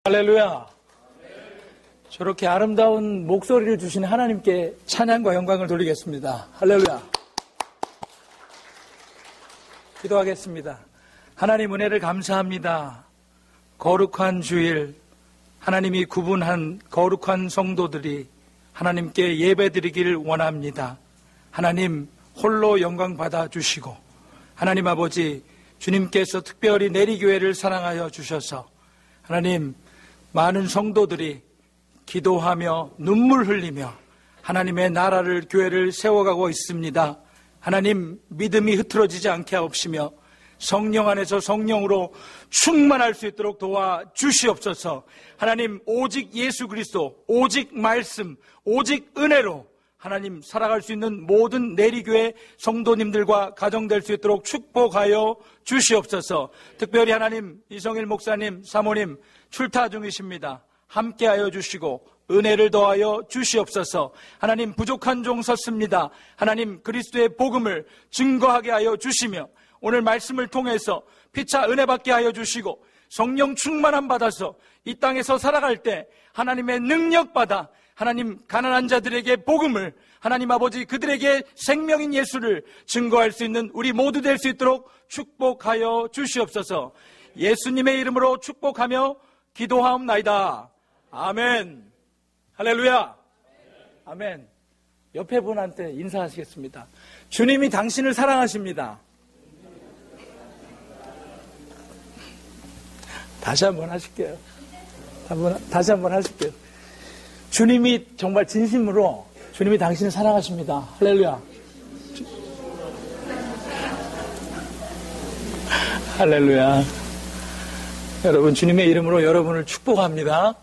할렐루야. 저렇게 아름다운 목소리를 주신 하나님께 찬양과 영광을 돌리겠습니다. 할렐루야. 기도하겠습니다. 하나님 은혜를 감사합니다. 거룩한 주일, 하나님이 구분한 거룩한 성도들이 하나님께 예배드리기를 원합니다. 하나님 홀로 영광 받아주시고, 하나님 아버지 주님께서 특별히 내리교회를 사랑하여 주셔서 하나님 많은 성도들이 기도하며 눈물 흘리며 하나님의 나라를, 교회를 세워가고 있습니다. 하나님 믿음이 흐트러지지 않게 하옵시며 성령 안에서 성령으로 충만할 수 있도록 도와주시옵소서. 하나님 오직 예수 그리스도, 오직 말씀, 오직 은혜로 하나님 살아갈 수 있는 모든 내리교회 성도님들과 가정될 수 있도록 축복하여 주시옵소서. 특별히 하나님 이성일 목사님, 사모님 출타 중이십니다. 함께하여 주시고 은혜를 더하여 주시옵소서. 하나님 부족한 종 섰습니다. 하나님 그리스도의 복음을 증거하게 하여 주시며 오늘 말씀을 통해서 피차 은혜 받게 하여 주시고 성령 충만함 받아서 이 땅에서 살아갈 때 하나님의 능력 받아 하나님 가난한 자들에게 복음을, 하나님 아버지 그들에게 생명인 예수를 증거할 수 있는 우리 모두 될 수 있도록 축복하여 주시옵소서. 예수님의 이름으로 축복하며 기도하옵나이다. 아멘. 할렐루야. 아멘. 옆에 분한테 인사하시겠습니다. 주님이 당신을 사랑하십니다. 다시 한번 하실게요. 다시 한번 하실게요. 주님이 정말 진심으로 주님이 당신을 사랑하십니다. 할렐루야. 할렐루야. 여러분 주님의 이름으로 여러분을 축복합니다.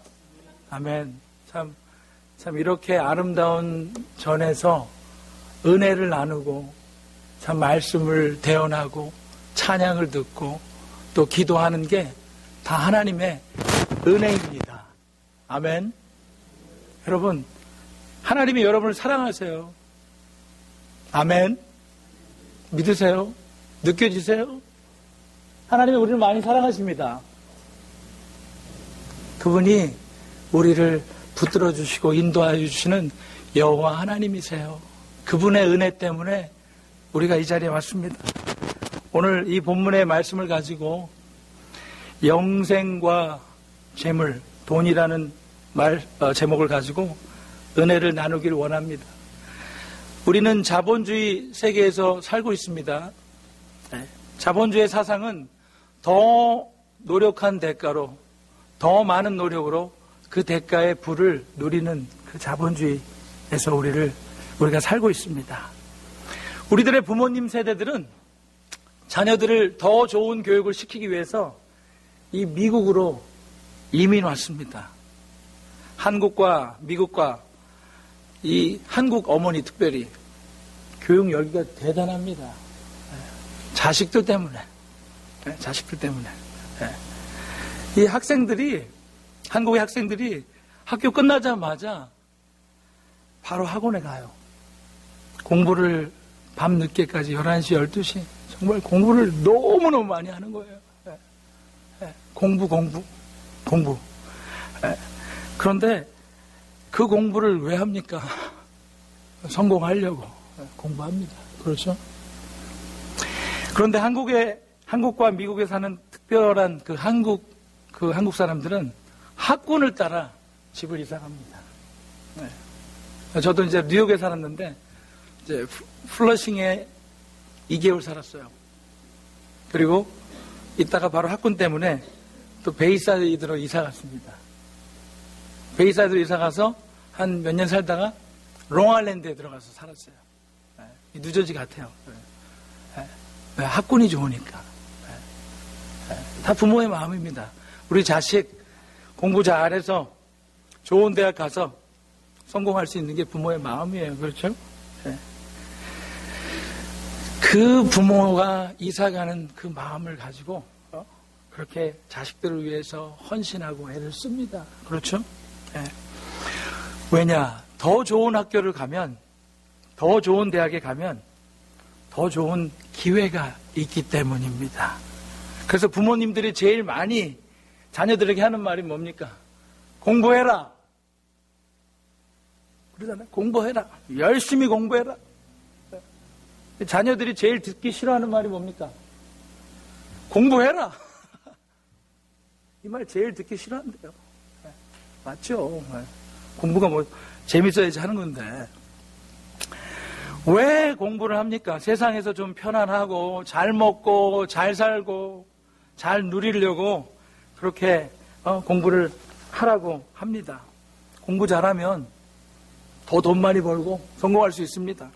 아멘. 참 이렇게 아름다운 전에서 은혜를 나누고 참 말씀을 대언하고 찬양을 듣고 또 기도하는 게 다 하나님의 은혜입니다. 아멘. 여러분 하나님이 여러분을 사랑하세요. 아멘. 믿으세요? 느껴지세요? 하나님이 우리를 많이 사랑하십니다. 그분이 우리를 붙들어 주시고 인도하여 주시는 여호와 하나님이세요. 그분의 은혜 때문에 우리가 이 자리에 왔습니다. 오늘 이 본문의 말씀을 가지고 영생과 재물, 돈이라는 제목을 가지고 은혜를 나누기를 원합니다. 우리는 자본주의 세계에서 살고 있습니다. 자본주의 사상은 더 노력한 대가로, 더 많은 노력으로 그 대가의 부를 누리는 그 자본주의에서 우리가 살고 있습니다. 우리들의 부모님 세대들은 자녀들을 더 좋은 교육을 시키기 위해서 이 미국으로 이민 왔습니다. 한국과 미국과 이 한국 어머니 특별히 교육 열기가 대단합니다. 자식들 때문에. 이 학생들이, 한국의 학생들이 학교 끝나자마자 바로 학원에 가요. 공부를 밤 늦게까지 11시, 12시 정말 공부를 너무너무 많이 하는 거예요. 공부. 그런데 그 공부를 왜 합니까? 성공하려고 공부합니다. 그렇죠? 그런데 한국과 미국에 사는 특별한 그 한국 사람들은 학군을 따라 집을 이사 갑니다. 저도 이제 뉴욕에 살았는데 이제 플러싱에 2개월 살았어요. 그리고 이따가 바로 학군 때문에 또 베이사이드로 이사 갔습니다. 베이사이드로 이사 가서 한 몇 년 살다가 롱아일랜드에 들어가서 살았어요. 뉴저지 같아요. 학군이 좋으니까. 다 부모의 마음입니다. 우리 자식 공부 잘해서 좋은 대학 가서 성공할 수 있는 게 부모의 마음이에요. 그렇죠? 그 부모가 이사가는 그 마음을 가지고 그렇게 자식들을 위해서 헌신하고 애를 씁니다. 그렇죠? 왜냐? 더 좋은 학교를 가면, 더 좋은 대학에 가면 더 좋은 기회가 있기 때문입니다. 그래서 부모님들이 제일 많이 자녀들에게 하는 말이 뭡니까? 공부해라. 그러잖아요. 공부해라. 열심히 공부해라. 자녀들이 제일 듣기 싫어하는 말이 뭡니까? 공부해라. 이 말 제일 듣기 싫어한대요. 맞죠? 공부가 뭐 재밌어야지 하는 건데. 왜 공부를 합니까? 세상에서 좀 편안하고 잘 먹고 잘 살고 잘 누리려고 그렇게 공부를 하라고 합니다. 공부 잘하면 더 돈 많이 벌고 성공할 수 있습니다.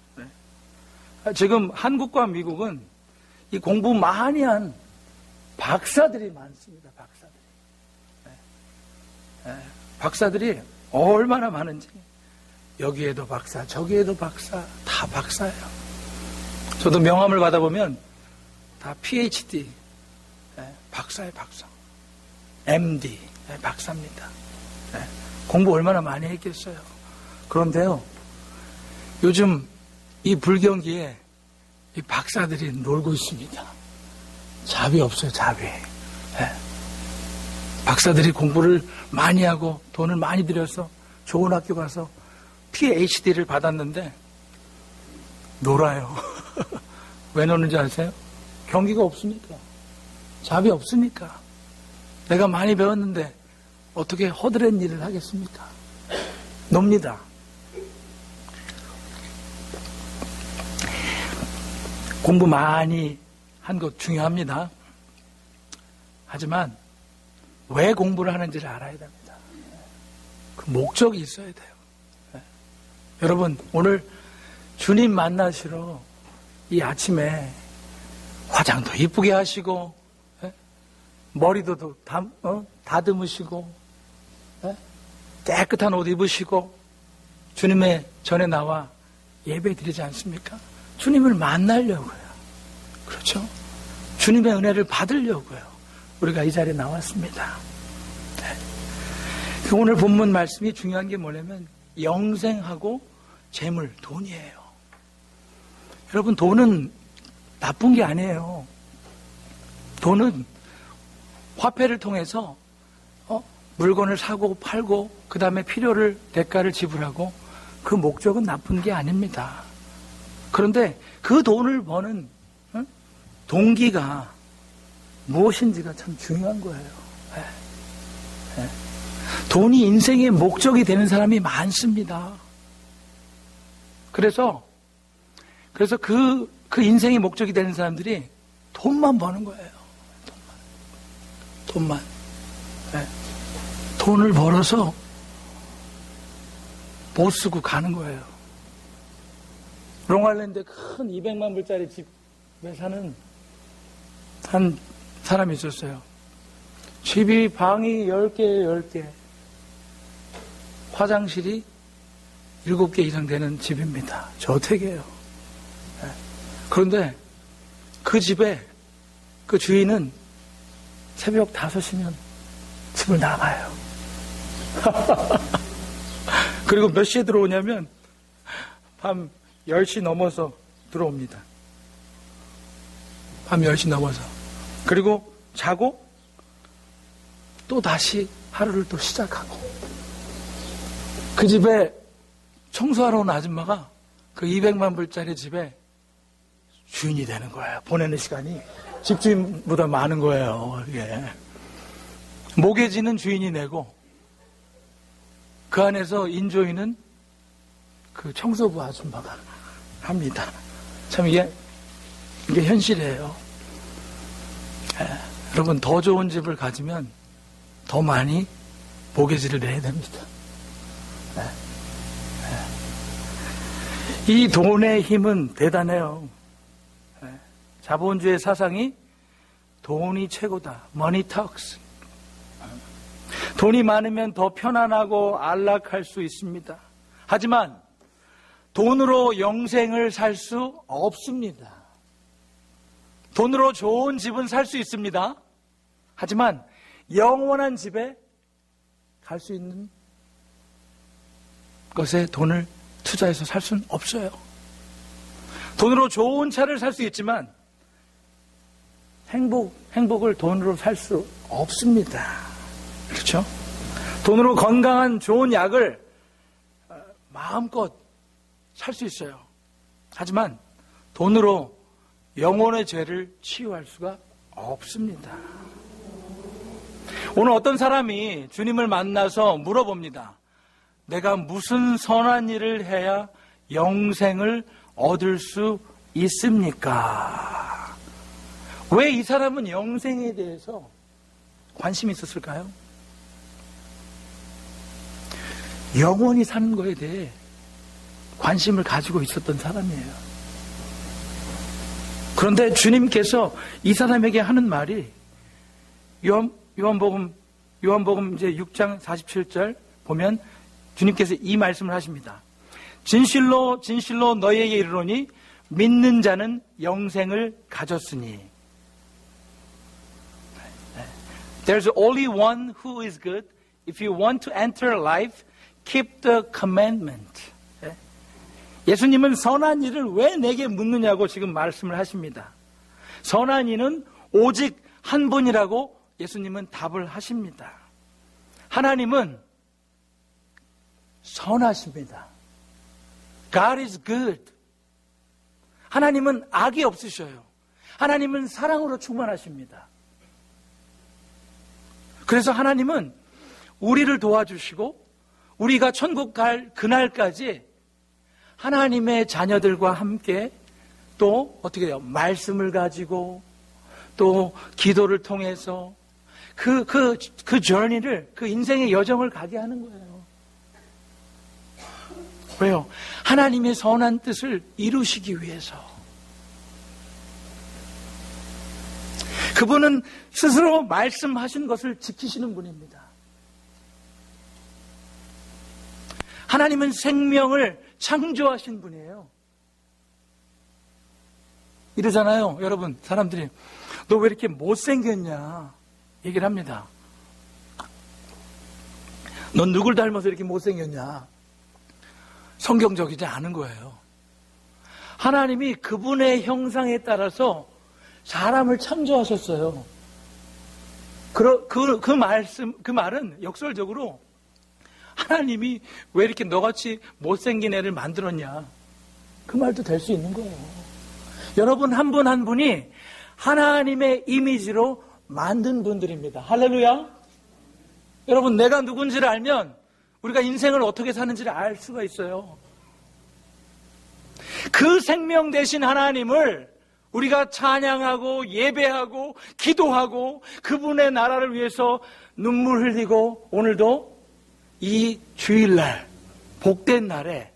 지금 한국과 미국은 이 공부 많이 한 박사들이 많습니다. 박사들이 얼마나 많은지. 여기에도 박사, 저기에도 박사, 다 박사예요. 저도 명함을 받아보면 다 PhD, 박사예요, 박사. MD, 박사입니다. 공부 얼마나 많이 했겠어요. 그런데요, 요즘 이 불경기에 이 박사들이 놀고 있습니다. 자비 없어요, 자비. 박사들이 공부를 많이 하고 돈을 많이 들여서 좋은 학교 가서 PhD를 받았는데 놀아요. 왜 노는지 아세요? 경기가 없으니까. 자비 없으니까. 내가 많이 배웠는데 어떻게 허드렛 일을 하겠습니까? 놉니다. 공부 많이 한 것 중요합니다. 하지만 왜 공부를 하는지를 알아야 됩니다. 그 목적이 있어야 돼요. 여러분, 오늘 주님 만나시러 이 아침에 화장도 이쁘게 하시고 머리도 다듬으시고 깨끗한 옷 입으시고 주님의 전에 나와 예배 드리지 않습니까? 주님을 만나려고요. 그렇죠? 주님의 은혜를 받으려고요. 우리가 이 자리에 나왔습니다. 오늘 본문 말씀이 중요한 게 뭐냐면 영생하고 재물, 돈이에요. 여러분, 돈은 나쁜 게 아니에요. 돈은 화폐를 통해서 물건을 사고 팔고 그 다음에 필요를 대가를 지불하고 그 목적은 나쁜 게 아닙니다. 그런데 그 돈을 버는 동기가 무엇인지가 참 중요한 거예요. 돈이 인생의 목적이 되는 사람이 많습니다. 그래서 그 인생의 목적이 되는 사람들이 돈만 버는 거예요. 돈만. 돈을 벌어서 못 쓰고 가는 거예요. 롱아일랜드에 큰 200만 불짜리 집에 사는 한 사람이 있었어요. 집이 방이 10개에 10개, 화장실이 7개 이상 되는 집입니다. 저택이에요. 그런데 그 집에 그 주인은 새벽 5시면 집을 나가요. 그리고 몇 시에 들어오냐면 밤 10시 넘어서 들어옵니다. 밤 10시 넘어서. 그리고 자고 또 다시 하루를 또 시작하고. 그 집에 청소하러 온 아줌마가 그 200만 불짜리 집에 주인이 되는 거예요. 보내는 시간이 집주인보다 많은 거예요. 이게. 모계지는 주인이 내고 그 안에서 인조인은 그 청소부 아줌마가 합니다. 참 이게 현실이에요. 여러분, 더 좋은 집을 가지면 더 많이 모계지를 내야 됩니다. 이 돈의 힘은 대단해요. 자본주의 사상이 돈이 최고다. Money talks. 돈이 많으면 더 편안하고 안락할 수 있습니다. 하지만 돈으로 영생을 살 수 없습니다. 돈으로 좋은 집은 살 수 있습니다. 하지만 영원한 집에 갈 수 있는 것에 돈을 투자해서 살 수는 없어요. 돈으로 좋은 차를 살 수 있지만 행복을 돈으로 살 수 없습니다. 그렇죠? 돈으로 건강한 좋은 약을 마음껏 살 수 있어요. 하지만 돈으로 영혼의 죄를 치유할 수가 없습니다. 오늘 어떤 사람이 주님을 만나서 물어봅니다. 내가 무슨 선한 일을 해야 영생을 얻을 수 있습니까? 왜 이 사람은 영생에 대해서 관심이 있었을까요? 영원히 사는 거에 대해 관심을 가지고 있었던 사람이에요. 그런데 주님께서 이 사람에게 하는 말이 요한복음 이제 6장 47절 보면 주님께서 이 말씀을 하십니다. 진실로 진실로 너희에게 이르노니 믿는 자는 영생을 가졌으니. There's only one who is good. If you want to enter life, keep the commandment. 예수님은 선한 일을 왜 내게 묻느냐고 지금 말씀을 하십니다. 선한 이는 오직 한 분이라고 예수님은 답을 하십니다. 하나님은 선하십니다. God is good. 하나님은 악이 없으셔요. 하나님은 사랑으로 충만하십니다. 그래서 하나님은 우리를 도와주시고 우리가 천국 갈 그날까지 하나님의 자녀들과 함께 또 어떻게 해요? 말씀을 가지고 또 기도를 통해서 그 journey를, 그 인생의 여정을 가게 하는 거예요. 왜요? 하나님의 선한 뜻을 이루시기 위해서. 그분은 스스로 말씀하신 것을 지키시는 분입니다. 하나님은 생명을 창조하신 분이에요. 이러잖아요, 여러분. 사람들이 너 왜 이렇게 못생겼냐 얘기를 합니다. 넌 누굴 닮아서 이렇게 못생겼냐? 성경적이지 않은 거예요. 하나님이 그분의 형상에 따라서 사람을 창조하셨어요. 그 말은 역설적으로 하나님이 왜 이렇게 너같이 못생긴 애를 만들었냐, 그 말도 될 수 있는 거예요. 여러분 한 분 한 분이 하나님의 이미지로 만든 분들입니다. 할렐루야. 여러분, 내가 누군지를 알면 우리가 인생을 어떻게 사는지를 알 수가 있어요. 그 생명 되신 하나님을 우리가 찬양하고 예배하고 기도하고 그분의 나라를 위해서 눈물 흘리고, 오늘도 이 주일날 복된 날에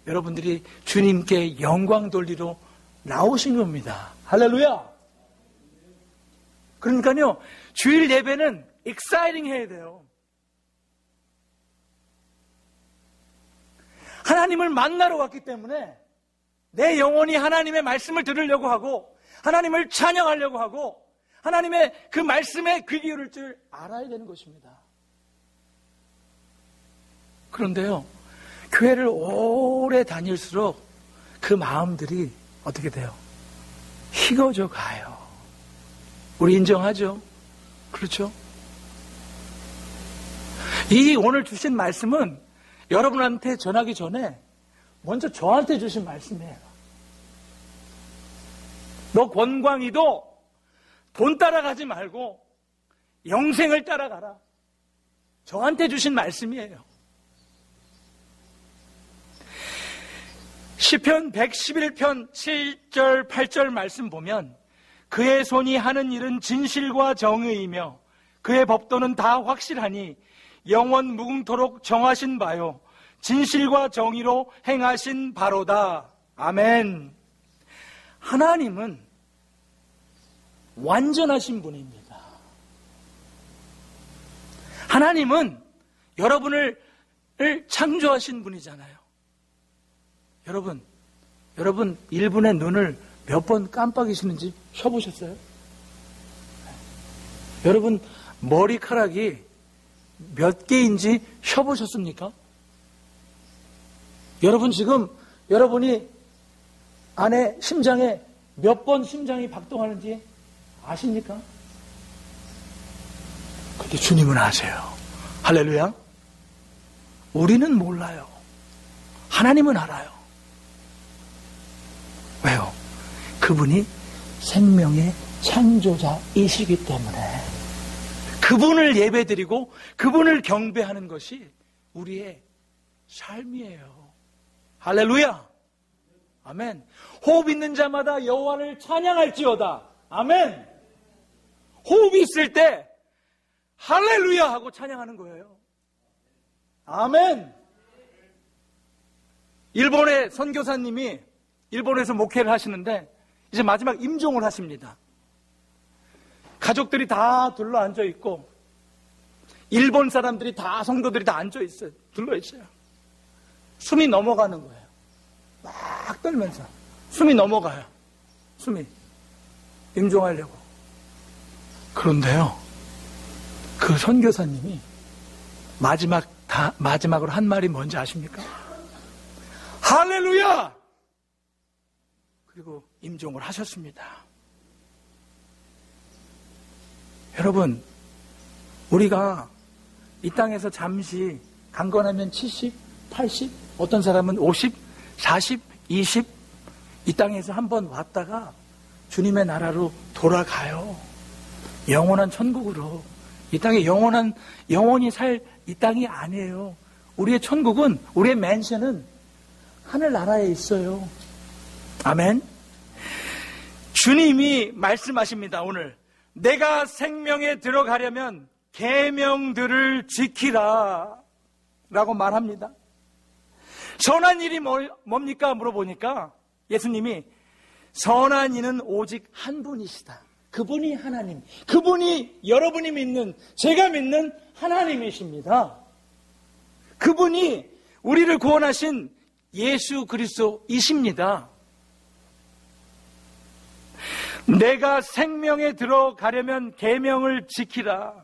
여러분들이 주님께 영광 돌리러 나오신 겁니다. 할렐루야. 그러니까요, 주일 예배는 exciting 해야 돼요. 하나님을 만나러 왔기 때문에 내 영혼이 하나님의 말씀을 들으려고 하고 하나님을 찬양하려고 하고 하나님의 그 말씀에 귀 기울일 줄 알아야 되는 것입니다. 그런데요, 교회를 오래 다닐수록 그 마음들이 어떻게 돼요? 희거져 가요. 우리 인정하죠? 그렇죠? 이 오늘 주신 말씀은 여러분한테 전하기 전에 먼저 저한테 주신 말씀이에요. 너 권광이도 돈 따라가지 말고 영생을 따라가라. 저한테 주신 말씀이에요. 시편 111편 7절 8절 말씀 보면 그의 손이 하는 일은 진실과 정의이며 그의 법도는 다 확실하니 영원 무궁토록 정하신 바요 진실과 정의로 행하신 바로다. 아멘. 하나님은 완전하신 분입니다. 하나님은 여러분을 창조하신 분이잖아요. 여러분 1분의 눈을 몇 번 깜빡이시는지 쉬어보셨어요? 여러분 머리카락이 몇 개인지 쉬어보셨습니까? 여러분 지금 여러분이 안에 심장에 몇 번 심장이 박동하는지 아십니까? 근데 주님은 아세요. 할렐루야. 우리는 몰라요. 하나님은 알아요. 왜요? 그분이 생명의 창조자이시기 때문에 그분을 예배드리고 그분을 경배하는 것이 우리의 삶이에요. 할렐루야. 아멘. 호흡 있는 자마다 여호와를 찬양할지어다. 아멘. 호흡이 있을 때 할렐루야 하고 찬양하는 거예요. 아멘. 일본의 선교사님이 일본에서 목회를 하시는데 이제 마지막 임종을 하십니다. 가족들이 다 둘러 앉아 있고 일본 사람들이 다, 성도들이 다 앉아 있어요. 둘러 있어요. 숨이 넘어가는 거예요. 막 떨면서 숨이 넘어가요. 숨이 임종하려고. 그런데요, 그 선교사님이 마지막으로 한 말이 뭔지 아십니까? 할렐루야! 그리고 임종을 하셨습니다. 여러분, 우리가 이 땅에서 잠시 강건하면 70, 80, 어떤 사람은 50, 40, 20 이 땅에서 한번 왔다가 주님의 나라로 돌아가요. 영원한 천국으로. 이 땅에 영원히 살 이 땅이 아니에요. 우리의 천국은, 우리의 맨션은 하늘나라에 있어요. 아멘. 주님이 말씀하십니다. 오늘 내가 생명에 들어가려면 계명들을 지키라 라고 말합니다. 선한 일이 뭡니까 물어보니까 예수님이 선한 이는 오직 한 분이시다. 그분이 하나님, 그분이 여러분이 믿는, 제가 믿는 하나님이십니다. 그분이 우리를 구원하신 예수 그리스도이십니다. 내가 생명에 들어가려면 계명을 지키라.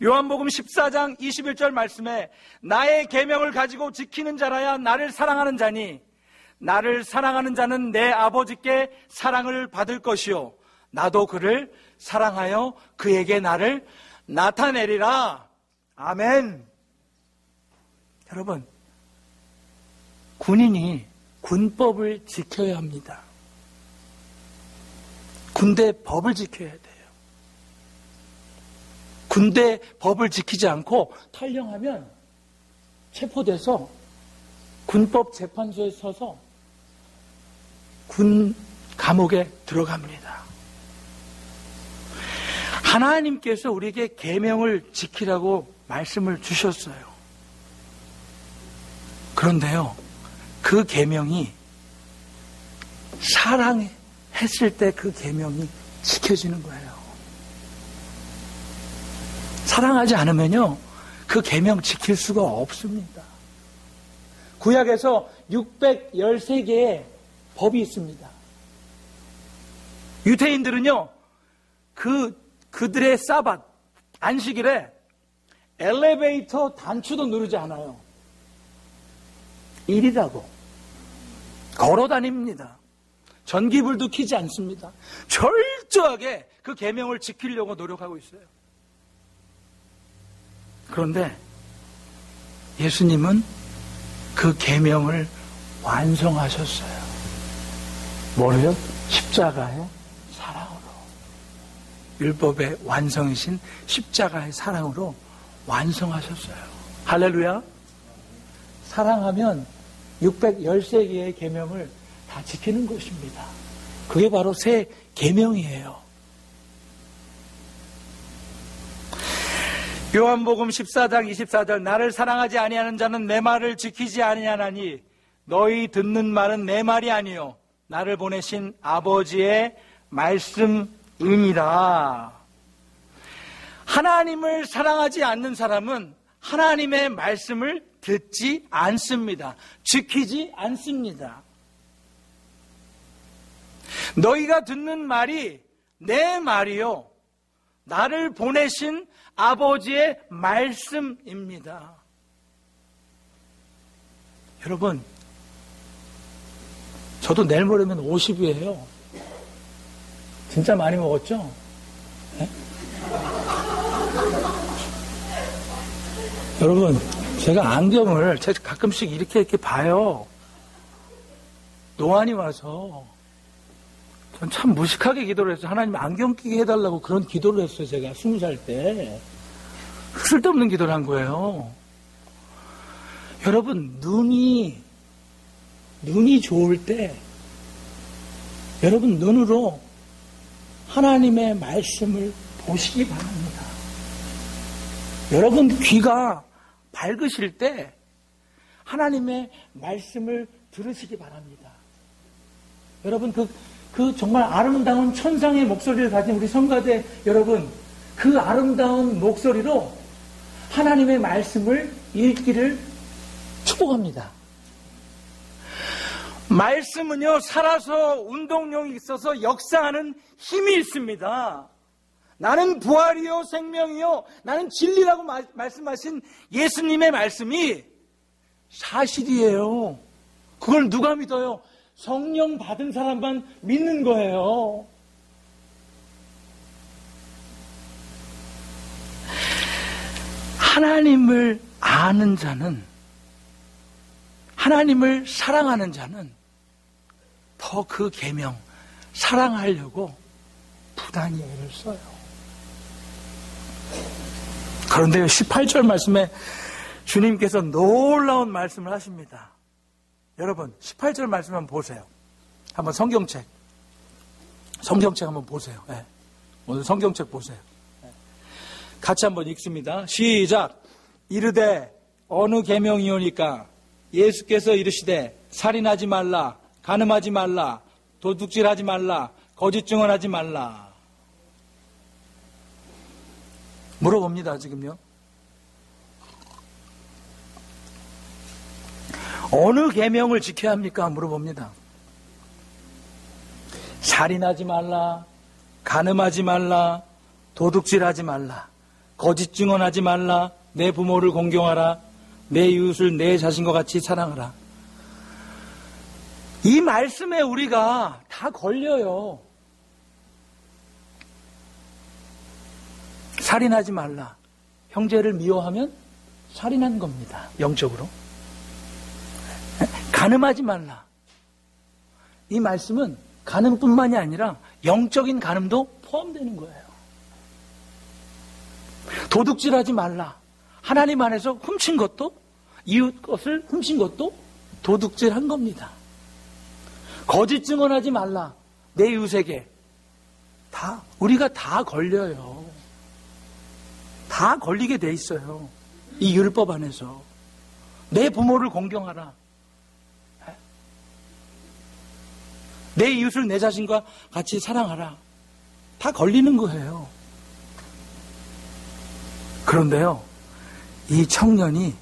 요한복음 14장 21절 말씀에 나의 계명을 가지고 지키는 자라야 나를 사랑하는 자니 나를 사랑하는 자는 내 아버지께 사랑을 받을 것이요 나도 그를 사랑하여 그에게 나를 나타내리라. 아멘. 여러분, 군인이 군법을 지켜야 합니다. 군대 법을 지켜야 돼요. 군대 법을 지키지 않고 탈영하면 체포돼서 군법 재판소에 서서 군 감옥에 들어갑니다. 하나님께서 우리에게 계명을 지키라고 말씀을 주셨어요. 그런데요, 그 계명이 사랑했을 때 그 계명이 지켜지는 거예요. 사랑하지 않으면요, 그 계명 지킬 수가 없습니다. 구약에서 613개의 법이 있습니다. 유대인들은요, 그들의 사밧, 안식일에 엘리베이터 단추도 누르지 않아요. 일이라고. 걸어 다닙니다. 전기불도 켜지 않습니다. 철저하게 그 계명을 지키려고 노력하고 있어요. 그런데 예수님은 그 계명을 완성하셨어요. 뭐래요? 십자가의 사랑으로. 율법의 완성이신 십자가의 사랑으로 완성하셨어요. 할렐루야. 사랑하면 613개의 계명을 다 지키는 것입니다. 그게 바로 새 계명이에요. 요한복음 14장 24절 나를 사랑하지 아니하는 자는 내 말을 지키지 아니하나니 너희 듣는 말은 내 말이 아니요 나를 보내신 아버지의 말씀이니라. 하나님을 사랑하지 않는 사람은 하나님의 말씀을 듣지 않습니다. 지키지 않습니다. 너희가 듣는 말이 내 말이요 나를 보내신 아버지의 말씀입니다. 여러분, 저도 내일 모레면 50이에요. 진짜 많이 먹었죠? 네? 여러분, 제가 안경을 가끔씩 이렇게 봐요. 노안이 와서. 전 참 무식하게 기도를 했어요. 하나님 안경 끼게 해달라고 그런 기도를 했어요. 제가 20살 때. 쓸데없는 기도를 한 거예요. 여러분, 눈이 좋을 때 여러분 눈으로 하나님의 말씀을 보시기 바랍니다. 여러분 귀가 밝으실 때 하나님의 말씀을 들으시기 바랍니다. 여러분 그 정말 아름다운 천상의 목소리를 가진 우리 성가대 여러분, 그 아름다운 목소리로 하나님의 말씀을 읽기를 축복합니다. 말씀은요, 살아서 운동력이 있어서 역사하는 힘이 있습니다. 나는 부활이요 생명이요 나는 진리라고 말씀하신 예수님의 말씀이 사실이에요. 그걸 누가 믿어요? 성령 받은 사람만 믿는 거예요. 하나님을 아는 자는, 하나님을 사랑하는 자는 더 그 계명 사랑하려고 부단히 애를 써요. 그런데 18절 말씀에 주님께서 놀라운 말씀을 하십니다. 여러분 18절 말씀 한번 보세요. 한번 성경책 한번 보세요. 네. 오늘 성경책 보세요. 네. 같이 한번 읽습니다. 시작. 이르되 어느 계명이오니까 예수께서 이르시되 살인하지 말라, 간음하지 말라, 도둑질하지 말라, 거짓 증언하지 말라. 물어봅니다. 지금요. 어느 계명을 지켜야 합니까? 물어봅니다. 살인하지 말라, 간음하지 말라, 도둑질하지 말라, 거짓 증언하지 말라, 내 부모를 공경하라, 내 이웃을 내 자신과 같이 사랑하라. 이 말씀에 우리가 다 걸려요. 살인하지 말라. 형제를 미워하면 살인한 겁니다. 영적으로. 간음하지 말라. 이 말씀은 간음뿐만이 아니라 영적인 간음도 포함되는 거예요. 도둑질하지 말라. 하나님 안에서 훔친 것도, 이웃 것을 훔친 것도 도둑질한 겁니다. 거짓 증언하지 말라. 내 이웃에게. 우리가 다 걸려요. 다 걸리게 돼 있어요. 이 율법 안에서. 내 부모를 공경하라. 내 이웃을 내 자신과 같이 사랑하라. 다 걸리는 거예요. 그런데요, 이 청년이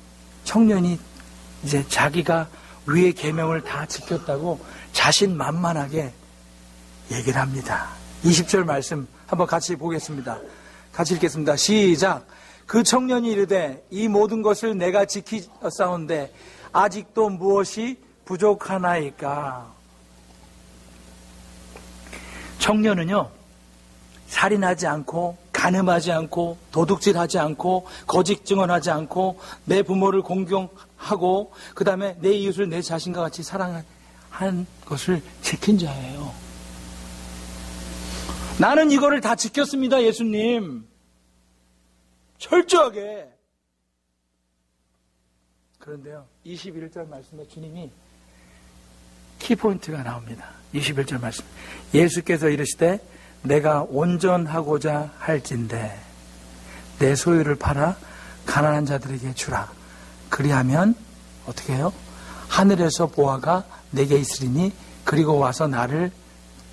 이제 자기가 위의 계명을 다 지켰다고 자신만만하게 얘기를 합니다. 20절 말씀 한번 같이 보겠습니다. 같이 읽겠습니다. 시작. 그 청년이 이르되 이 모든 것을 내가 지키사온데 아직도 무엇이 부족하나이까. 청년은요, 살인하지 않고, 간음하지 않고, 도둑질하지 않고, 거짓 증언하지 않고, 내 부모를 공경하고, 그 다음에 내 이웃을 내 자신과 같이 사랑한 것을 지킨 자예요. 나는 이거를 다 지켰습니다, 예수님. 철저하게. 그런데요, 21절 말씀에 주님이 키포인트가 나옵니다. 21절 말씀. 예수께서 이르시되 내가 온전하고자 할진대 내 소유를 팔아 가난한 자들에게 주라. 그리하면 어떻게 해요? 하늘에서 보화가 내게 있으리니 그리고 와서 나를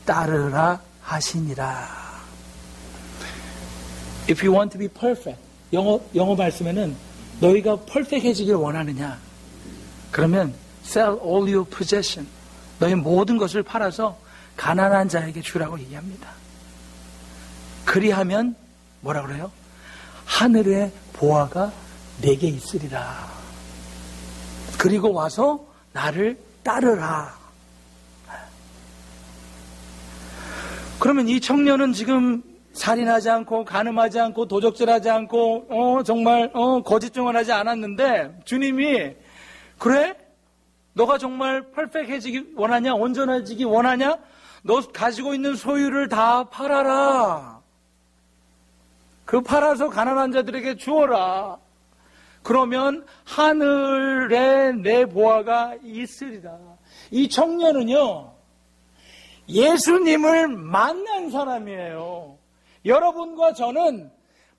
따르라 하시니라. If you want to be perfect, 영어 말씀에는 너희가 퍼펙트해지길 원하느냐? 그러면 sell all your possession. 너희 모든 것을 팔아서 가난한 자에게 주라고 얘기합니다. 그리하면 뭐라 그래요? 하늘의 보화가 내게 있으리라. 그리고 와서 나를 따르라. 그러면 이 청년은 지금 살인하지 않고 간음하지 않고 도적질하지 않고 정말 거짓 증언하지 않았는데 주님이 그래? 너가 정말 퍼펙트해지기 원하냐? 온전해지기 원하냐? 너 가지고 있는 소유를 다 팔아라. 그 팔아서 가난한 자들에게 주어라. 그러면 하늘에 내 보화가 있으리라. 이 청년은요, 예수님을 만난 사람이에요. 여러분과 저는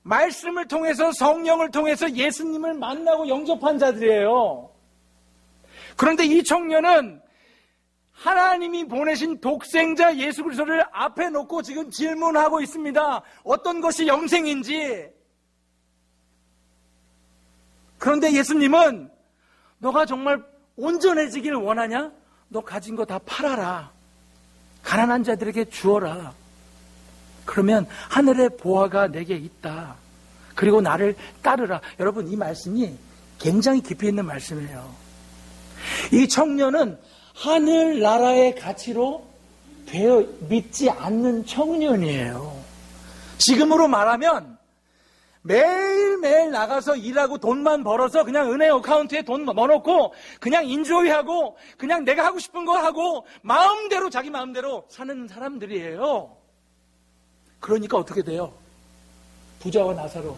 말씀을 통해서 성령을 통해서 예수님을 만나고 영접한 자들이에요. 그런데 이 청년은 하나님이 보내신 독생자 예수 그리스도를 앞에 놓고 지금 질문하고 있습니다. 어떤 것이 영생인지. 그런데 예수님은 너가 정말 온전해지길 원하냐? 너 가진 거 다 팔아라. 가난한 자들에게 주어라. 그러면 하늘의 보화가 내게 있다. 그리고 나를 따르라. 여러분, 이 말씀이 굉장히 깊이 있는 말씀이에요. 이 청년은 하늘나라의 가치로 되어 믿지 않는 청년이에요. 지금으로 말하면 매일매일 나가서 일하고 돈만 벌어서 그냥 은행 어카운트에 돈 넣어놓고 그냥 인조이하고 그냥 내가 하고 싶은 거 하고 마음대로 자기 마음대로 사는 사람들이에요. 그러니까 어떻게 돼요? 부자와 나사로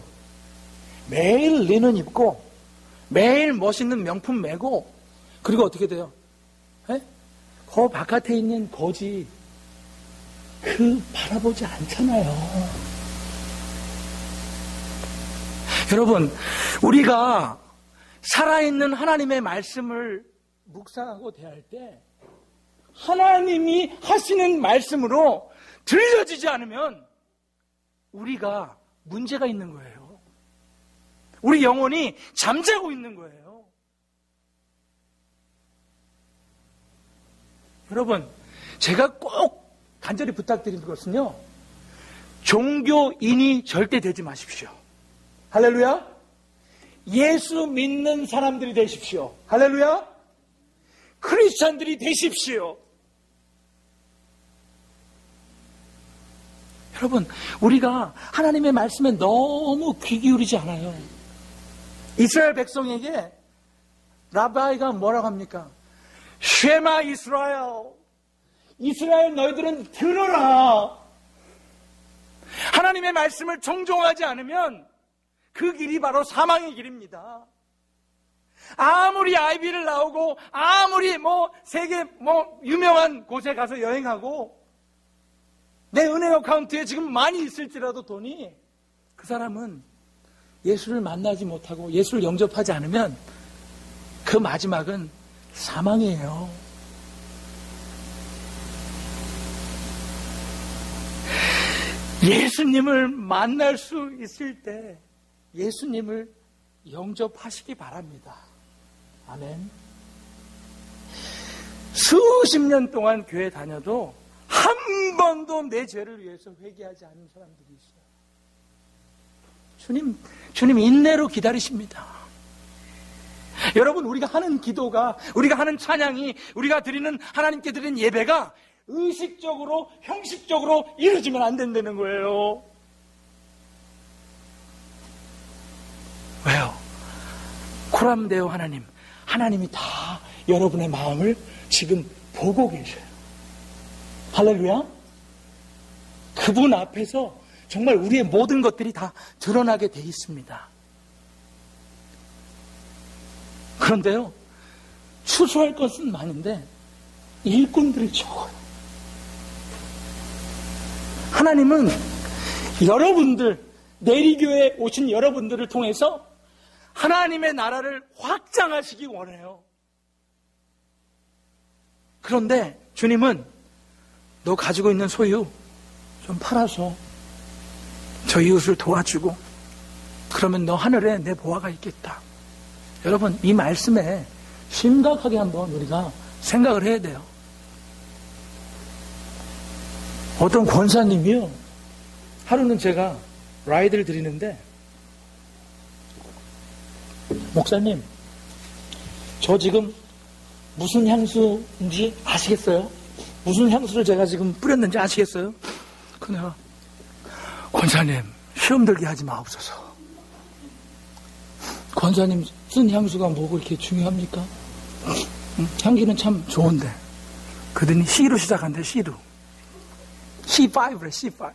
매일 리는 입고 매일 멋있는 명품 메고 그리고 어떻게 돼요? 그 바깥에 있는 거지 바라보지 않잖아요. 여러분, 우리가 살아있는 하나님의 말씀을 묵상하고 대할 때 하나님이 하시는 말씀으로 들려지지 않으면 우리가 문제가 있는 거예요. 우리 영혼이 잠자고 있는 거예요. 여러분, 제가 꼭 간절히 부탁드리는 것은요, 종교인이 절대 되지 마십시오. 할렐루야. 예수 믿는 사람들이 되십시오. 할렐루야. 크리스찬들이 되십시오. 여러분, 우리가 하나님의 말씀에 너무 귀 기울이지 않아요. 이스라엘 백성에게 라바이가 뭐라고 합니까? 쉐마 이스라엘, 이스라엘 너희들은 들어라. 하나님의 말씀을 정종하지 않으면 그 길이 바로 사망의 길입니다. 아무리 아이비를 나오고 아무리 세계 유명한 곳에 가서 여행하고 내 은행 어카운트에 지금 많이 있을지라도 돈이, 그 사람은 예수를 만나지 못하고 예수를 영접하지 않으면 그 마지막은 사망이에요. 예수님을 만날 수 있을 때 예수님을 영접하시기 바랍니다. 아멘. 수십 년 동안 교회 다녀도 한 번도 내 죄를 위해서 회개하지 않은 사람들이 있어요. 주님 인내로 기다리십니다. 여러분, 우리가 하는 기도가, 우리가 하는 찬양이, 우리가 드리는, 하나님께 드리는 예배가 의식적으로, 형식적으로 이루어지면 안 된다는 거예요. 왜요? 코람데오 하나님이 다 여러분의 마음을 지금 보고 계셔요. 할렐루야. 그분 앞에서 정말 우리의 모든 것들이 다 드러나게 돼 있습니다. 그런데요, 추수할 것은 많은데 일꾼들이 적어요. 하나님은 여러분들, 내리교회에 오신 여러분들을 통해서 하나님의 나라를 확장하시기 원해요. 그런데 주님은 너 가지고 있는 소유 좀 팔아서 저 이웃을 도와주고 그러면 너 하늘에 내 보화가 있겠다. 여러분, 이 말씀에 심각하게 한번 우리가 생각을 해야 돼요. 어떤 권사님이요, 하루는 제가 라이드를 드리는데, 목사님, 저 지금 무슨 향수인지 아시겠어요? 무슨 향수를 제가 지금 뿌렸는지 아시겠어요? 그 내가 권사님, 시험 들게 하지 마옵소서. 권사님 쓴 향수가 뭐고 이렇게 중요합니까? 향기는 참 좋은데. 그더니 C로 시작한대, C로. C5래, C5.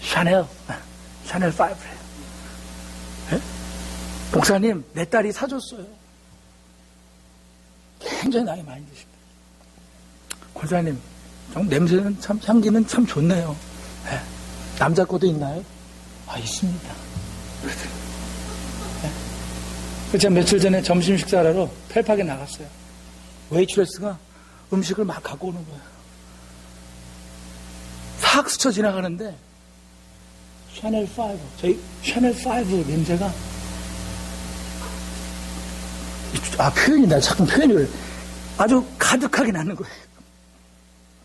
샤넬 5래. 목사님, 내 딸이 사줬어요. 굉장히 나이 많이 드십니다. 권사님, 냄새는 참, 향기는 참 좋네요. 남자 거도 있나요? 있습니다. 제가 며칠 전에 점심 식사하러 펠팍에 나갔어요. 웨이트레스가 음식을 막 갖고 오는 거예요. 싹 스쳐 지나가는데 샤넬 5, 저희 샤넬 5 냄새가 표현이 나 자꾸 표현이 아주 가득하게 나는 거예요.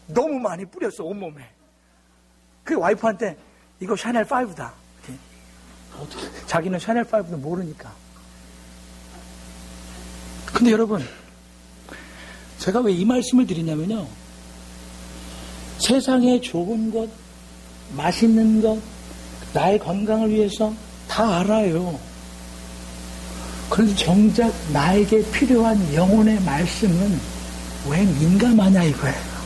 너무 많이 뿌렸어, 온몸에. 그 와이프한테 이거 샤넬 5다. 어떻게, 자기는 샤넬 5도 모르니까. 근데 여러분, 제가 왜 이 말씀을 드리냐면요. 세상에 좋은 것, 맛있는 것, 나의 건강을 위해서 다 알아요. 그런데 정작 나에게 필요한 영혼의 말씀은 왜 민감하냐 이거예요.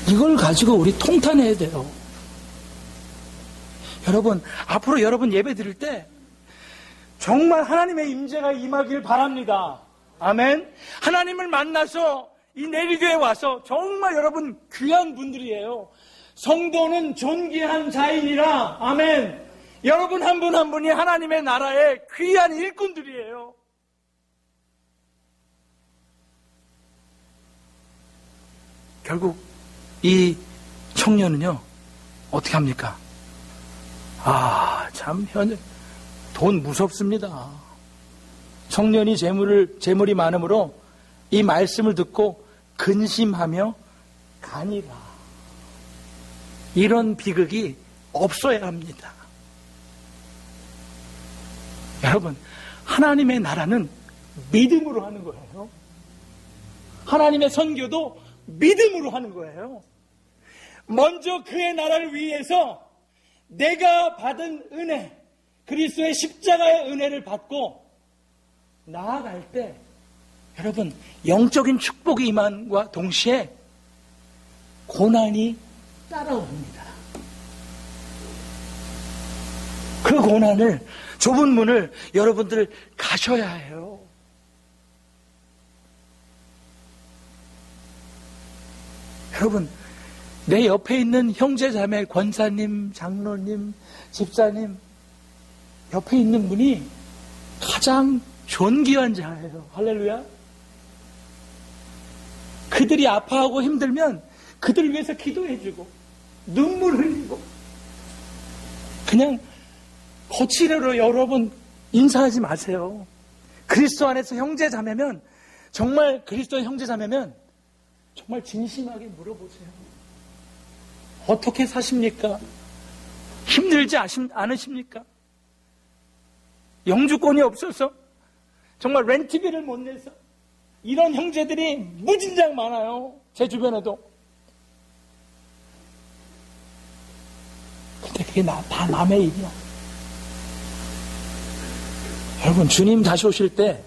이걸 가지고 우리 통탄해야 돼요. 여러분, 앞으로 여러분 예배 드릴 때 정말 하나님의 임재가 임하길 바랍니다. 아멘. 하나님을 만나서 이 내리교에 와서 정말 여러분 귀한 분들이에요. 성도는 존귀한 자인이라. 아멘. 여러분 한 분 한 분이 하나님의 나라의 귀한 일꾼들이에요. 결국 이 청년은요 어떻게 합니까? 참 돈 무섭습니다. 청년이 재물이 많으므로 이 말씀을 듣고 근심하며 가니라. 이런 비극이 없어야 합니다. 여러분, 하나님의 나라는 믿음으로 하는 거예요. 하나님의 선교도 믿음으로 하는 거예요. 먼저 그의 나라를 위해서 내가 받은 은혜, 그리스도의 십자가의 은혜를 받고 나아갈 때 여러분 영적인 축복이 임함과 동시에 고난이 따라옵니다. 그 고난을, 좁은 문을 여러분들 가셔야 해요. 여러분, 내 옆에 있는 형제자매, 권사님, 장로님, 집사님, 옆에 있는 분이 가장 존귀한 자예요. 할렐루야. 그들이 아파하고 힘들면 그들을 위해서 기도해주고 눈물 흘리고 그냥 거칠어로 여러분 인사하지 마세요. 그리스도 안에서 형제자매면, 정말 그리스도의 형제자매면 정말 진심하게 물어보세요. 어떻게 사십니까? 힘들지 않으십니까? 영주권이 없어서 정말 렌트비를 못 내서 이런 형제들이 무진장 많아요. 제 주변에도. 근데 그게 다 남의 일이야. 여러분, 주님 다시 오실 때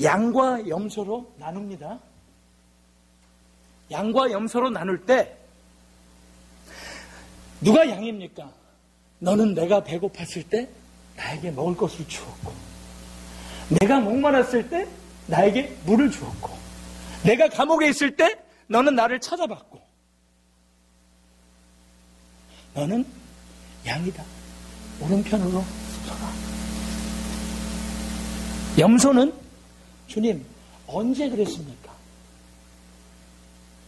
양과 염소로 나눕니다. 양과 염소로 나눌 때 누가 양입니까? 너는 내가 배고팠을 때 나에게 먹을 것을 주었고, 내가 목말랐을 때 나에게 물을 주었고, 내가 감옥에 있을 때 너는 나를 찾아봤고, 너는 양이다. 오른편으로 서라. 염소는 주님 언제 그랬습니까?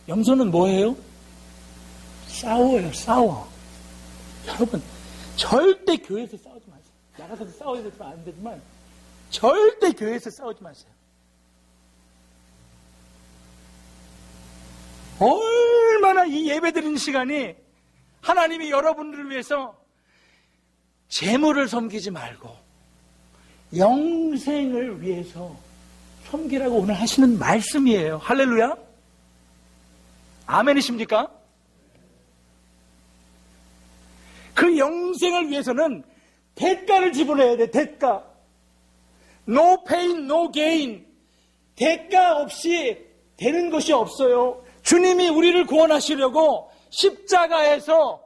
염소는 뭐예요? 싸워요. 싸워. 여러분, 절대 교회에서 싸우지 마세요. 나가서도 싸워야 되지만 안 되지만 절대 교회에서 싸우지 마세요. 얼마나 이 예배드리는 시간이 하나님이 여러분들을 위해서 재물을 섬기지 말고 영생을 위해서 섬기라고 오늘 하시는 말씀이에요. 할렐루야. 아멘이십니까? 그 영생을 위해서는 대가를 지불해야 돼. 대가. No pain, no gain. 대가 없이 되는 것이 없어요. 주님이 우리를 구원하시려고 십자가에서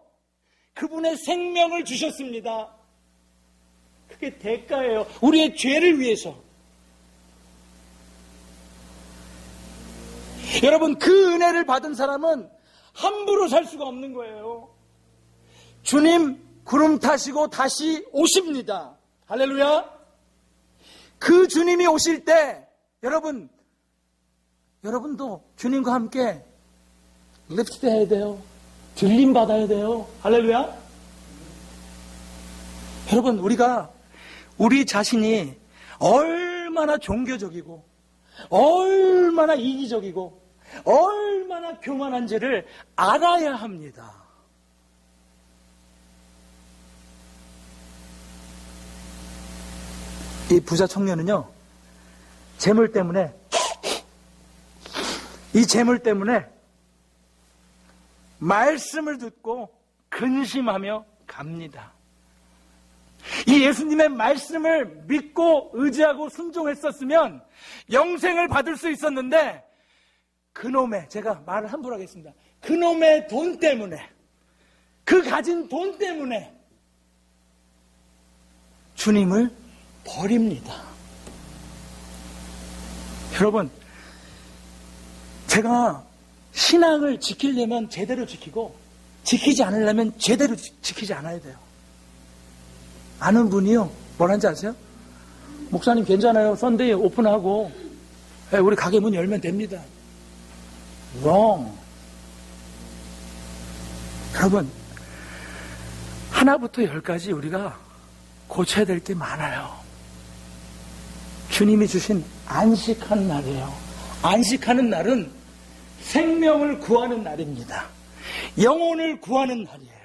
그분의 생명을 주셨습니다. 그게 대가예요. 우리의 죄를 위해서. 여러분, 그 은혜를 받은 사람은 함부로 살 수가 없는 거예요. 주님 구름 타시고 다시 오십니다. 할렐루야. 그 주님이 오실 때 여러분도 주님과 함께 립스트 해야 돼요. 들림 받아야 돼요. 할렐루야. 여러분, 우리 자신이 얼마나 종교적이고 얼마나 이기적이고 얼마나 교만한지를 알아야 합니다. 이 부자 청년은요, 재물 때문에 말씀을 듣고 근심하며 갑니다. 이 예수님의 말씀을 믿고 의지하고 순종했었으면 영생을 받을 수 있었는데, 제가 말을 함부로 하겠습니다. 그놈의 돈 때문에, 그 가진 돈 때문에 주님을 버립니다. 여러분, 제가 신앙을 지키려면 제대로 지키고, 지키지 않으려면 제대로 지키지 않아야 돼요. 아는 분이요, 뭐라는지 아세요? 목사님 괜찮아요. 썬데이 오픈하고 우리 가게 문 열면 됩니다. wrong. 여러분, 하나부터 열까지 우리가 고쳐야 될 게 많아요. 주님이 주신 안식하는 날이에요. 안식하는 날은 생명을 구하는 날입니다. 영혼을 구하는 날이에요.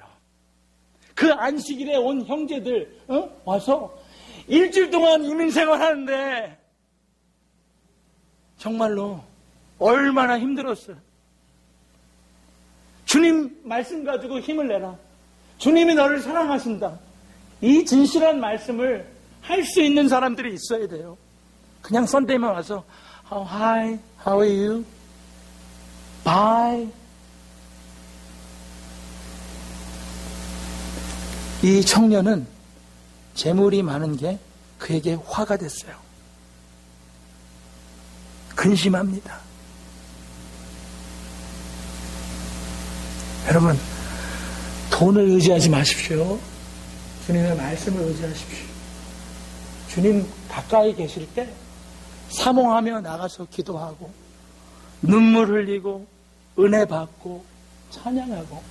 그 안식일에 온 형제들 와서 일주일 동안 이민생활 하는데 정말로 얼마나 힘들었어요. 주님 말씀 가지고 힘을 내라. 주님이 너를 사랑하신다. 이 진실한 말씀을 할 수 있는 사람들이 있어야 돼요. 그냥 썬데이만 와서 Hi, how are you? Bye. 이 청년은 재물이 많은 게 그에게 화가 됐어요. 근심합니다. 여러분, 돈을 의지하지 마십시오. 주님의 말씀을 의지하십시오. 주님 가까이 계실 때 사모하며 나가서 기도하고 눈물 흘리고 은혜 받고 찬양하고.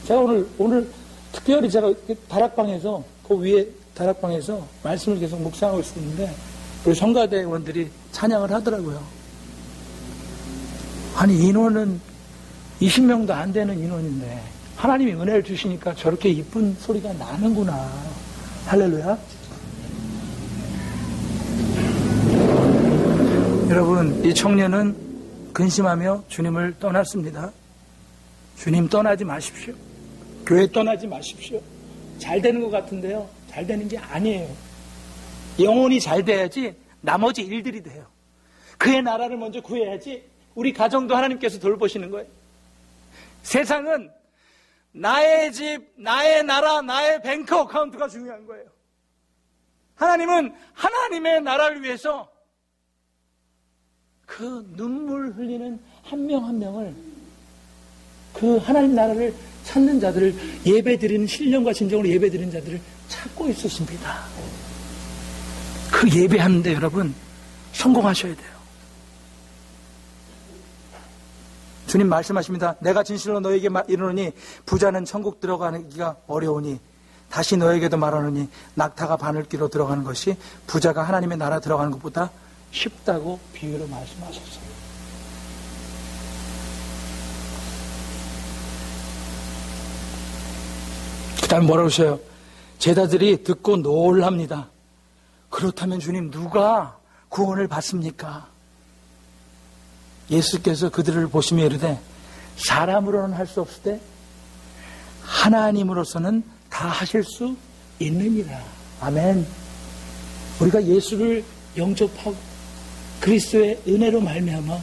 제가 오늘 특별히 제가 다락방에서 그 위에 다락방에서 말씀을 계속 묵상하고 있었는데 우리 성가대원들이 찬양을 하더라고요. 아니, 인원은 20명도 안 되는 인원인데 하나님이 은혜를 주시니까 저렇게 이쁜 소리가 나는구나. 할렐루야. 여러분, 이 청년은 근심하며 주님을 떠났습니다. 주님 떠나지 마십시오. 교회 떠나지 마십시오. 잘 되는 것 같은데요, 잘 되는 게 아니에요. 영혼이 잘 돼야지 나머지 일들이 돼요. 그의 나라를 먼저 구해야지 우리 가정도 하나님께서 돌보시는 거예요. 세상은 나의 집, 나의 나라, 나의 뱅크 어카운트가 중요한 거예요. 하나님은 하나님의 나라를 위해서 그 눈물 흘리는 한 명 한 명을, 그 하나님 나라를 찾는 자들을, 예배드리는 신령과 진정으로 예배드리는 자들을 찾고 있으십니다. 그 예배하는데 여러분 성공하셔야 돼요. 주님 말씀하십니다. 내가 진실로 너에게 이르노니 부자는 천국 들어가기가 어려우니 다시 너에게도 말하노니 낙타가 바늘귀로 들어가는 것이 부자가 하나님의 나라 들어가는 것보다 쉽다고 비유로 말씀하셨어요. 그 다음에 뭐라고 하셔요? 제자들이 듣고 놀랍니다. 그렇다면 주님, 누가 구원을 받습니까? 예수께서 그들을 보시며 이르되 사람으로는 할 수 없을 때 하나님으로서는 다 하실 수 있느니라. 아멘. 우리가 예수를 영접하고 그리스도의 은혜로 말미암아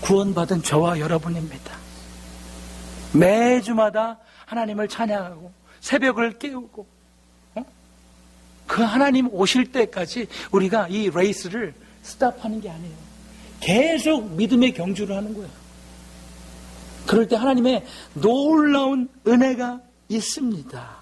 구원받은 저와 여러분입니다. 매주마다 하나님을 찬양하고 새벽을 깨우고 그 하나님 오실 때까지 우리가 이 레이스를 스탑하는 게 아니에요. 계속 믿음의 경주를 하는 거예요. 그럴 때 하나님의 놀라운 은혜가 있습니다.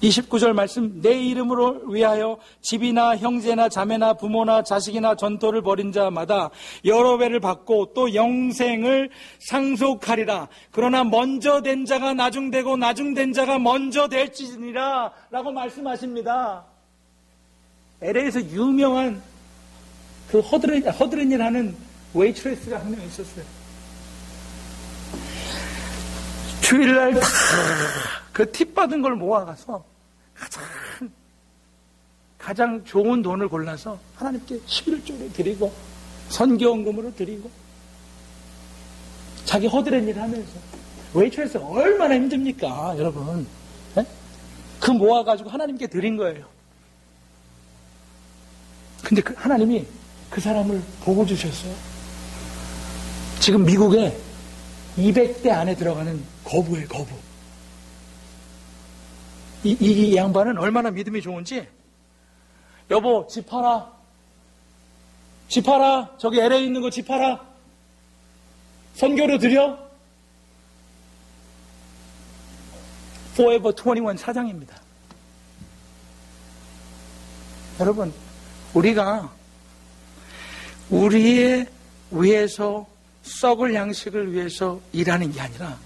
29절 말씀, 내 이름으로 위하여 집이나 형제나 자매나 부모나 자식이나 전토를 벌인 자마다 여러 배를 받고 또 영생을 상속하리라. 그러나 먼저 된 자가 나중되고 나중된 자가 먼저 될지니라 라고 말씀하십니다. LA에서 유명한 그 허드렛이라는 웨이트레스가 한 명 있었어요. 주일날 다 그 팁 받은 걸 모아가서 가장 좋은 돈을 골라서 하나님께 11조를 드리고 선교원금으로 드리고 자기 허드렛 일을 하면서 웨이트레스 얼마나 힘듭니까 여러분. 네? 그 모아가지고 하나님께 드린 거예요. 근데 하나님이 그 사람을 보고 주셨어요. 지금 미국에 200대 안에 들어가는 거부예요. 거부. 이 양반은 얼마나 믿음이 좋은지, 여보 집 팔아, 집 팔아, 저기 LA에 있는 거 집 팔아, 선교로 드려. Forever 21 사장입니다. 여러분, 우리가 우리의 위해서 썩을 양식을 위해서 일하는 게 아니라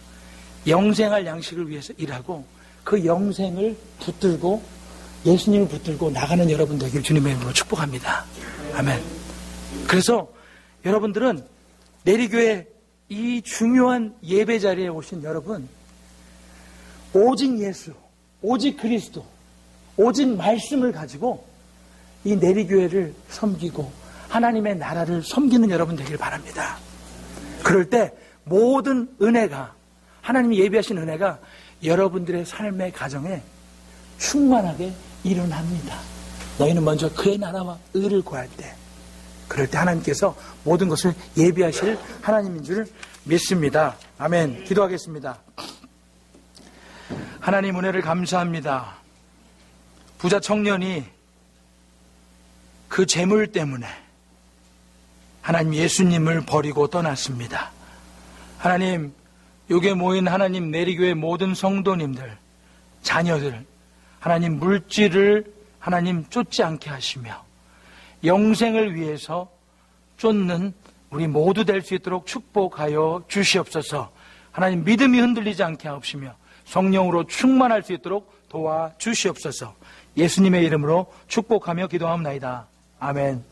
영생할 양식을 위해서 일하고 그 영생을 붙들고 예수님을 붙들고 나가는 여러분 되길 주님의 이름으로 축복합니다. 아멘. 그래서 여러분들은 내리교회 이 중요한 예배 자리에 오신 여러분, 오직 예수, 오직 그리스도, 오직 말씀을 가지고 이 내리교회를 섬기고 하나님의 나라를 섬기는 여러분 되길 바랍니다. 그럴 때 모든 은혜가, 하나님이 예비하신 은혜가 여러분들의 삶의 가정에 충만하게 일어납니다. 너희는 먼저 그의 나라와 의를 구할 때, 그럴 때 하나님께서 모든 것을 예비하실 하나님인 줄 믿습니다. 아멘. 기도하겠습니다. 하나님 은혜를 감사합니다. 부자 청년이 그 재물 때문에 하나님 예수님을 버리고 떠났습니다. 하나님, 여기에 모인 하나님 내리교회 모든 성도님들, 자녀들, 하나님 물질을 하나님 쫓지 않게 하시며 영생을 위해서 쫓는 우리 모두 될 수 있도록 축복하여 주시옵소서. 하나님 믿음이 흔들리지 않게 하옵시며 성령으로 충만할 수 있도록 도와주시옵소서. 예수님의 이름으로 축복하며 기도하옵나이다. 아멘.